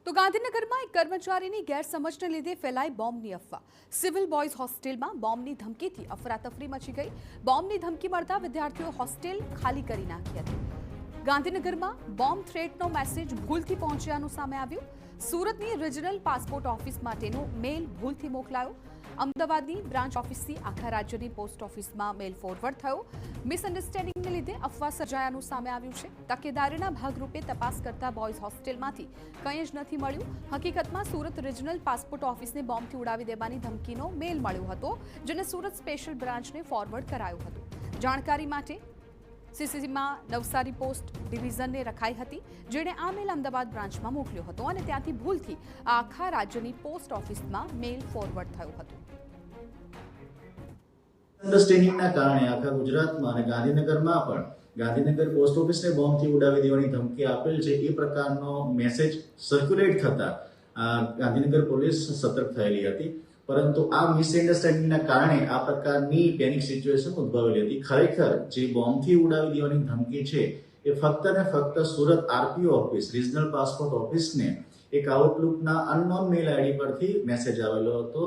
તો ગાંધીનગરમાં એક કર્મચારીની ગેરસમજને લીધે ફેલાઈ બોમ્બની અફવા। સિવિલ બોયઝ હોસ્ટેલમાં બોમ્બની ધમકીથી અફરાતફરી મચી ગઈ। બોમ્બની ધમકી મળતા વિદ્યાર્થીઓ હોસ્ટેલ ખાલી કરી નાખી હતી। ગાંધીનગરમાં બોમ્બ થ્રેટનો મેસેજ ભૂલથી પહોંચ્યાનું સામે આવ્યું। સુરતની રિજનલ પાસપોર્ટ ઓફિસ માટેનો મેલ ભૂલથી મોકલાયો। અમદાવાદની બ્રાન્ચ ઓફિસથી આખા રાજ્યની પોસ્ટ ઓફિસમાં મેલ ફોરવર્ડ થયો। મિસઅન્ડરસ્ટેન્ડિંગને લીધે અફવા સર્જાયાનું સામે આવ્યું છે। તકેદારીના ભાગરૂપે તપાસ કરતા બોયઝ હોસ્ટેલમાંથી કંઈ જ નથી મળ્યું। હકીકતમાં સુરત રિજનલ પાસપોર્ટ ઓફિસને બોમ્બથી ઉડાવી દેવાની ધમકીનો મેલ મળ્યો હતો, જેને સુરત સ્પેશિયલ બ્રાન્ચને ફોરવર્ડ કરાયો હતો। જાણકારી માટે સીસીટીવીમાં નવસારી પોસ્ટ ડિવિઝનને રખાઈ હતી, જેણે આ મેલ અમદાવાદ બ્રાન્ચમાં મોકલ્યો હતો અને ત્યાંથી ભૂલથી આખા રાજ્યની પોસ્ટ ઓફિસમાં મેલ ફોરવર્ડ થયો હતો। અન્ડરસ્ટેન્ડિંગના કારણે આખા ગુજરાતમાં અને ગાંધીનગરમાં પણ ગાંધીનગર પોસ્ટ ઓફિસને બોમ્બથી ઉડાવી દેવાની ધમકી આપેલ છે એ પ્રકારનો મેસેજ સર્ક્યુલેટ થતા ગાંધીનગર પોલીસ સતર્ક થયેલી હતી, પરંતુ આ મિસઅન્ડરસ્ટેન્ડિંગના કારણે આ પ્રકારની પેનિક સિચ્યુએશન ઉદ્ભવેલી હતી। ખરેખર જે બોમ્બથી ઉડાવી દેવાની ધમકી છે એ ફક્ત ને ફક્ત સુરત આરપીઓ ઓફિસ રિજનલ પાસપોર્ટ ઓફિસને એક આઉટલુકના અનનોન મેલ આઈડી પરથી મેસેજ આવેલો હતો।